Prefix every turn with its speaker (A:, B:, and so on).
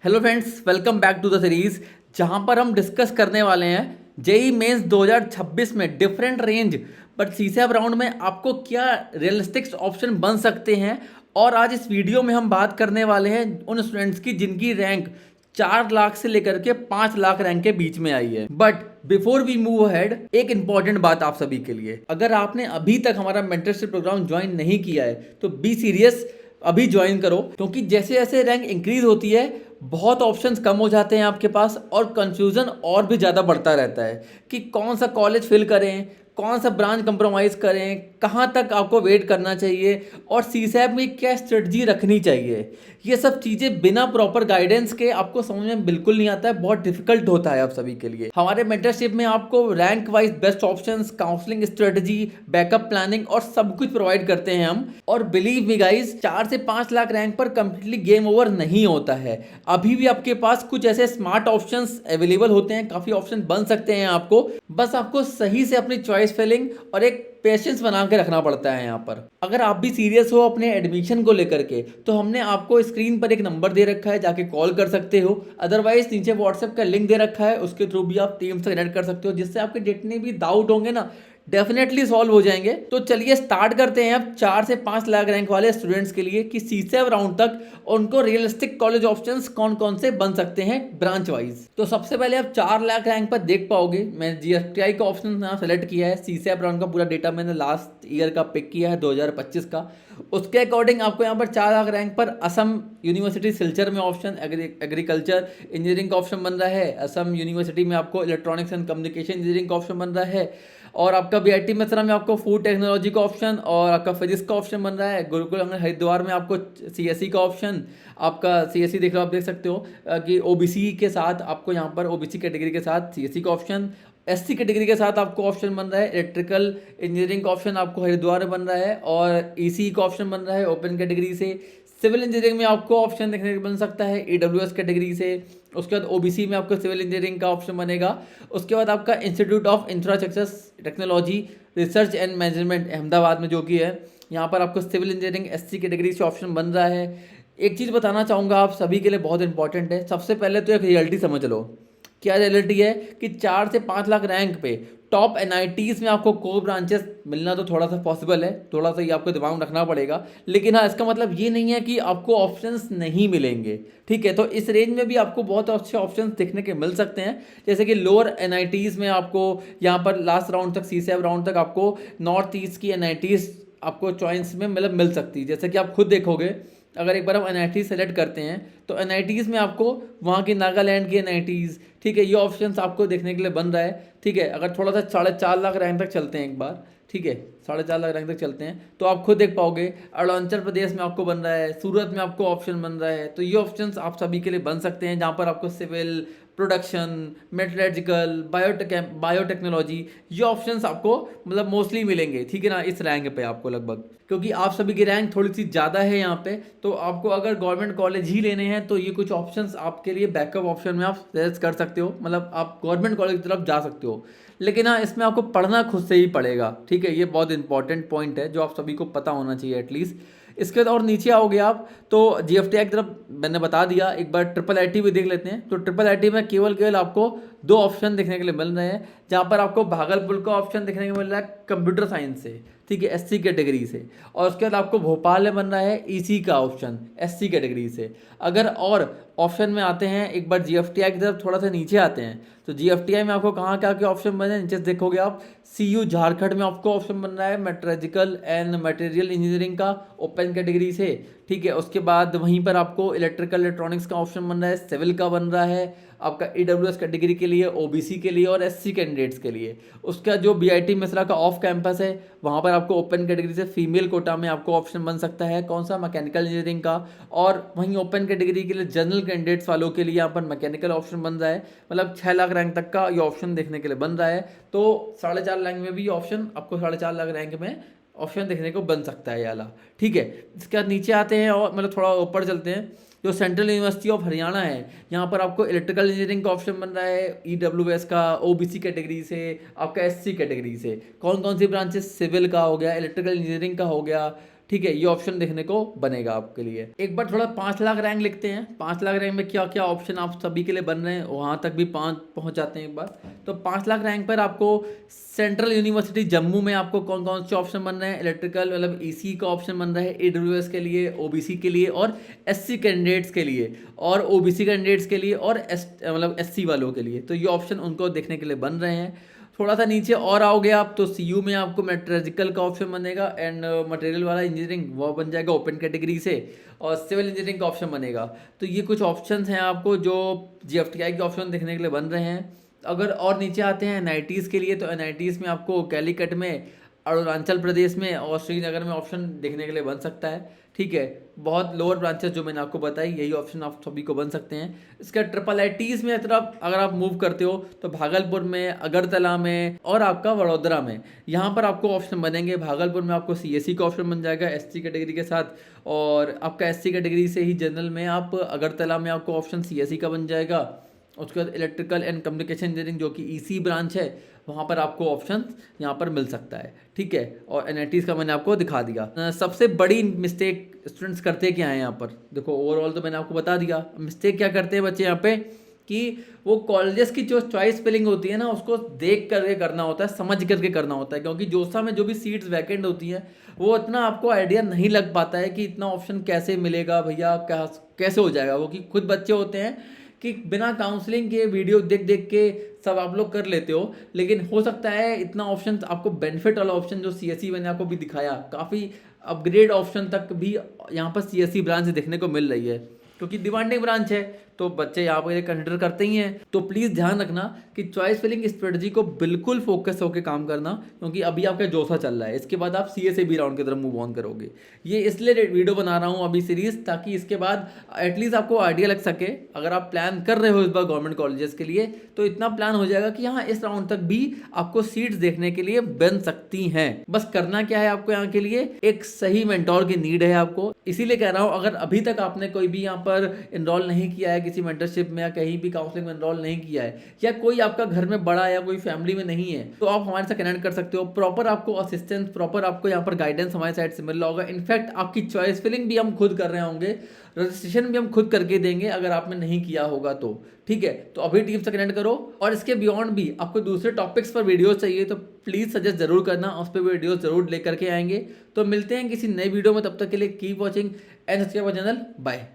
A: Hello friends, welcome back to the series जहां पर हम डिस्कस करने वाले हैं जेई मेंस 2026 में डिफरेंट रेंज बट सीसैप राउंड में आपको क्या रियलिस्टिक ऑप्शन बन सकते हैं। और आज इस वीडियो में हम बात करने वाले हैं उन स्टूडेंट्स की जिनकी रैंक 4 लाख से लेकर के 5 लाख रैंक के बीच में आई है। But before we move ahead, एक इंपॉर्टेंट बात आप सभी के लिए, अगर आपने अभी तक हमारा मेंटरशिप प्रोग्राम ज्वाइन नहीं किया है तो बी सीरियस, अभी ज्वाइन करो, क्योंकि जैसे जैसे रैंक इंक्रीज होती है बहुत ऑप्शंस कम हो जाते हैं आपके पास और कंफ्यूजन और भी ज़्यादा बढ़ता रहता है कि कौन सा कॉलेज फिल करें, कौन सा ब्रांच कंप्रोमाइज़ करें, कहाँ तक आपको वेट करना चाहिए और सीसैप में क्या स्ट्रेटजी रखनी चाहिए। ये सब चीज़ें बिना प्रॉपर गाइडेंस के आपको समझ में बिल्कुल नहीं आता है, बहुत डिफिकल्ट होता है आप सभी के लिए। हमारे मेंटरशिप में आपको rank wise best options, counselling strategy, backup planning और सब कुछ प्रोवाइड करते हैं हम। और बिलीव मी गाइज, 4 से 5 लाख रैंक पर कंप्लीटली गेम ओवर नहीं होता है। अभी भी आपके पास कुछ ऐसे स्मार्ट ऑप्शंस अवेलेबल होते हैं, काफ़ी ऑप्शन बन सकते हैं आपको, बस आपको सही से अपनी चॉइस फिलिंग और एक पेशेंस बना के रखना पड़ता है यहाँ पर। अगर आप भी सीरियस हो अपने एडमिशन को लेकर के तो हमने आपको स्क्रीन पर एक नंबर दे रखा है, जाके कॉल कर सकते हो। अदरवाइज नीचे व्हाट्सएप का लिंक दे रखा है, उसके थ्रू भी आप टीम से कनेक्ट कर सकते हो, जिससे आपके जितने भी डाउट होंगे ना डेफिनेटली सॉल्व हो जाएंगे। तो चलिए स्टार्ट करते हैं अब 4 से 5 लाख रैंक वाले स्टूडेंट्स के लिए कि सीसैप राउंड तक उनको रियलिस्टिक कॉलेज ऑप्शंस कौन कौन से बन सकते हैं ब्रांच वाइज। तो सबसे पहले आप 4 लाख रैंक पर देख पाओगे, मैं जीएफटीआई का ऑप्शन यहाँ सेलेक्ट किया है। सीसैप राउंड का पूरा डेटा मैंने लास्ट ईयर का पिक किया है, 2025 का। उसके अकॉर्डिंग आपको यहाँ पर 4 लाख रैंक पर असम यूनिवर्सिटी सिलचर में ऑप्शन एग्रीकल्चर इंजीनियरिंग का ऑप्शन बन रहा है। असम यूनिवर्सिटी में आपको इलेक्ट्रॉनिक्स एंड कम्युनिकेशन इंजीनियरिंग का ऑप्शन बन रहा है। और आपका बीआईटी मिश्रा में आपको फूड टेक्नोलॉजी का ऑप्शन और आपका फिजिक्स का ऑप्शन बन रहा है। गुरुकुल हरिद्वार में आपको सीएससी का ऑप्शन, आपका सीएससी देख लो, आप देख सकते हो कि ओबीसी के साथ आपको यहाँ पर ओबीसी कैटेगरी के साथ सीएससी का ऑप्शन, एससी कैटेगरी के साथ आपको ऑप्शन बन रहा है। इलेक्ट्रिकल इंजीनियरिंग का ऑप्शन आपको हरिद्वार में बन रहा है और ईसी का ऑप्शन बन रहा है ओपन कैटेगरी से। सिविल इंजीनियरिंग में आपको ऑप्शन देखने को बन सकता है ईडब्ल्यूएस कैटेगरी से। उसके बाद ओबीसी में आपको सिविल इंजीनियरिंग का ऑप्शन बनेगा। उसके बाद आपका institute of infrastructure technology research and management Ahmedabad में जो कि है, यहाँ पर आपको सिविल इंजीनियरिंग एससी कैटेगरी से ऑप्शन बन रहा है। एक चीज़ बताना चाहूँगा आप सभी के लिए, बहुत इंपॉर्टेंट है। सबसे पहले तो एक रियलिटी समझ लो। क्या रियलिटी है कि 4 से 5 लाख रैंक पे टॉप एनआईटीज़ में आपको कोर ब्रांचेस मिलना तो थोड़ा सा पॉसिबल है, थोड़ा सा ये आपको दिमाग में रखना पड़ेगा। लेकिन हाँ, इसका मतलब ये नहीं है कि आपको ऑप्शंस नहीं मिलेंगे, ठीक है। तो इस रेंज में भी आपको बहुत अच्छे ऑप्शंस देखने के मिल सकते हैं, जैसे कि लोअर एनआईटीज़ में आपको यहाँ पर लास्ट राउंड तक, सीसैप राउंड तक आपको नॉर्थ ईस्ट की एनआईटीज़ आपको चॉइस में मतलब मिल सकती है। जैसे कि आप खुद देखोगे, अगर एक बार हम एनआईटी सेलेक्ट करते हैं तो एनआईटीज़ में आपको वहाँ की नागालैंड की एनआईटीज़, ठीक है, ये ऑप्शंस आपको देखने के लिए बन रहा है, ठीक है। अगर थोड़ा सा 4.5 लाख रैंक तक चलते हैं एक बार, ठीक है, 4.5 लाख रैंक तक चलते हैं तो आप खुद देख पाओगे अरुणाचल प्रदेश में आपको बन रहा है, सूरत में आपको ऑप्शन बन रहा है। तो ये ऑप्शंस आप सभी के लिए बन सकते हैं, जहाँ पर आपको सिविल, प्रोडक्शन, मेटलर्जिकल, बायोटेक्नोलॉजी, ये ऑप्शंस आपको मतलब मोस्टली मिलेंगे, ठीक है ना, इस रैंक पे आपको लगभग। क्योंकि आप सभी की रैंक थोड़ी सी ज़्यादा है यहाँ पे, तो आपको अगर गवर्नमेंट कॉलेज ही लेने हैं तो ये कुछ ऑप्शंस आपके लिए बैकअप ऑप्शन में आप सजेस्ट कर सकते हो, मतलब आप गवर्नमेंट कॉलेज की तरफ जा सकते हो। लेकिन हाँ, इसमें आपको पढ़ना खुद से ही पड़ेगा, ठीक है। ये बहुत इंपॉर्टेंट पॉइंट है जो आप सभी को पता होना चाहिए एटलीस्ट। इसके बाद और नीचे आओगे आप तो जीएफटीआई की तरफ मैंने बता दिया। एक बार ट्रिपल आईटी भी देख लेते हैं। तो ट्रिपल आईटी में केवल आपको 2 ऑप्शन देखने के लिए मिल रहे हैं, जहाँ पर आपको भागलपुर का ऑप्शन देखने को मिल रहा है कंप्यूटर साइंस से, ठीक है, एससी कैटेगरी से। और उसके बाद आपको भोपाल में बन रहा है ईसी का ऑप्शन एससी कैटेगरी से। अगर और ऑप्शन में आते हैं, एक बार जीएफटीआई की तरफ थोड़ा सा नीचे आते हैं, तो जीएफटीआई में आपको कहाँ क्या ऑप्शन बने हैं नीचे देखोगे आप। सीयू झारखंड में आपको ऑप्शन बन रहा है मेट्रोलॉजिकल एंड मटेरियल इंजीनियरिंग का ओपन कैटेगरी से, ठीक है। उसके बाद वहीं पर आपको इलेक्ट्रिकल इलेक्ट्रॉनिक्स का ऑप्शन बन रहा है, सिविल का बन रहा है आपका ईडब्ल्यूएस कैटेगरी के लिए, ओबीसी के लिए और एससी कैंडिडेट्स के लिए। उसका जो बीआईटी मिश्रा का ऑफ कैंपस है, वहाँ पर आपको ओपन कैटेगरी से फीमेल कोटा में आपको ऑप्शन बन सकता है, कौन सा, मैकेनिकल इंजीनियरिंग का। और वहीं ओपन कैटेगरी के लिए जनरल कैंडिडेट्स वालों के लिए यहाँ पर मैकेनिकल ऑप्शन बन रहा है, मतलब 6 लाख रैंक तक का ये ऑप्शन देखने के लिए बन रहा है। तो 4.5 लाख में भी ऑप्शन आपको 4.5 लाख रैंक में ऑप्शन देखने को बन सकता है ये वाला, ठीक है। इसके बाद नीचे आते हैं और मतलब थोड़ा ऊपर चलते हैं। जो सेंट्रल यूनिवर्सिटी ऑफ हरियाणा है, यहाँ पर आपको इलेक्ट्रिकल इंजीनियरिंग का ऑप्शन बन रहा है ईडब्ल्यूएस का, ओबीसी कैटेगरी से, आपका एससी कैटेगरी से। कौन कौन सी ब्रांचेस, सिविल का हो गया, इलेक्ट्रिकल इंजीनियरिंग का हो गया, ठीक है, ये ऑप्शन देखने को बनेगा आपके लिए। एक बार थोड़ा 5 लाख रैंक लिखते हैं। 5 लाख रैंक में क्या क्या ऑप्शन आप सभी के लिए बन रहे हैं, वहाँ तक भी पहुँच जाते हैं एक बार। तो 5 लाख रैंक पर आपको सेंट्रल यूनिवर्सिटी जम्मू में आपको कौन कौन से ऑप्शन बन रहे हैं, इलेक्ट्रिकल मतलब ईसी का ऑप्शन बन रहा है, AWS के लिए, ओबीसी के लिए और SC कैंडिडेट्स के लिए, और OBC कैंडिडेट्स के लिए और मतलब SC वालों के लिए। तो ये ऑप्शन उनको देखने के लिए बन रहे हैं। थोड़ा सा नीचे और आओगे आप तो CU में आपको मेट्रोलॉजिकल का ऑप्शन बनेगा एंड मटेरियल वाला इंजीनियरिंग वो बन जाएगा ओपन कैटेगरी से, और सिविल इंजीनियरिंग का ऑप्शन बनेगा। तो ये कुछ ऑप्शंस हैं आपको जो GFTI के ऑप्शन देखने के लिए बन रहे हैं। अगर और नीचे आते हैं NITs के लिए, तो NITs में आपको कैलीकट में, अरुणाचल प्रदेश में और श्रीनगर में ऑप्शन देखने के लिए बन सकता है। ठीक है, बहुत लोअर ब्रांचेस जो मैंने आपको बताई यही ऑप्शन आप सभी को बन सकते हैं। इसका IIITs में तरफ अगर आप मूव करते हो तो भागलपुर में, अगरतला में और आपका वडोदरा में, यहाँ पर आपको ऑप्शन बनेंगे। भागलपुर में आपको CSE का ऑप्शन बन जाएगा SC कैटेगरी के साथ, और आपका SC कैटेगरी से ही जनरल में आप अगरतला में आपको ऑप्शन CSE का बन जाएगा। उसके बाद इलेक्ट्रिकल एंड कम्युनिकेशन इंजीनियरिंग जो कि EC ब्रांच है, वहाँ पर आपको ऑप्शन यहाँ पर मिल सकता है। ठीक है, और NITs का मैंने आपको दिखा दिया। सबसे बड़ी मिस्टेक स्टूडेंट्स करते क्या हैं यहाँ पर, देखो ओवरऑल तो मैंने आपको बता दिया। मिस्टेक क्या करते हैं बच्चे यहाँ पे कि वो कॉलेजेस की जो चॉइस फिलिंग होती है ना, उसको देख करके करना होता है, समझ करके करना होता है। क्योंकि जोसा में जो भी सीट्स वैकेंट होती हैं वो इतना आपको आइडिया नहीं लग पाता है कि इतना ऑप्शन कैसे मिलेगा भैया, कैसे हो जाएगा। वो कि खुद बच्चे होते हैं कि बिना काउंसलिंग के वीडियो देख देख के सब आप लोग कर लेते हो, लेकिन हो सकता है इतना ऑप्शन आपको बेनिफिट वाला ऑप्शन जो CSE मैंने आपको भी दिखाया, काफ़ी अपग्रेड ऑप्शन तक भी यहाँ पर CSE ब्रांच देखने को मिल रही है। क्योंकि डिमांडिंग ब्रांच है तो बच्चे यहाँ पर कंसिडर करते ही हैं। तो प्लीज़ ध्यान रखना कि चॉइस फिलिंग स्ट्रेटजी को बिल्कुल फोकस होकर काम करना, क्योंकि अभी आपका जोसा चल रहा है, इसके बाद आप CSAB राउंड की तरफ मूव ऑन करोगे। ये इसलिए वीडियो बना रहा हूँ अभी सीरीज, ताकि इसके बाद एटलीस्ट आपको आइडिया लग सके। अगर आप प्लान कर रहे हो इस बार गवर्नमेंट कॉलेजेस के लिए, तो इतना प्लान हो जाएगा कि यहाँ इस राउंड तक भी आपको सीट्स देखने के लिए बन सकती हैं। बस करना क्या है आपको, यहाँ के लिए एक सही मेंटोर की नीड है आपको। इसीलिए कह रहा हूँ, अगर अभी तक आपने कोई भी यहाँ पर इनरोल नहीं किया है किसी मेंटरशिप में, या कहीं भी काउंसलिंग में इनरोल नहीं किया है, या कोई आपका घर में बड़ा या कोई फैमिली में नहीं है, तो आप हमारे साथ कनेक्ट कर सकते हो। प्रॉपर आपको असिस्टेंस, प्रॉपर आपको यहाँ पर गाइडेंस हमारे साइड से मिल रहा होगा। इनफैक्ट आपकी चॉइस फिलिंग भी हम खुद कर रहे होंगे, रजिस्ट्रेशन भी हम खुद करके देंगे अगर आपने नहीं किया होगा तो। ठीक है, तो अभी टीम से कनेक्ट करो। और इसके बियॉन्ड भी आपको दूसरे टॉपिक्स पर वीडियो चाहिए तो प्लीज़ सजेस्ट जरूर करना, उस पर वीडियो जरूर लेकर के आएंगे। तो मिलते हैं किसी नए वीडियो में, तब तक के लिए keep watching and subscribe channel. Bye.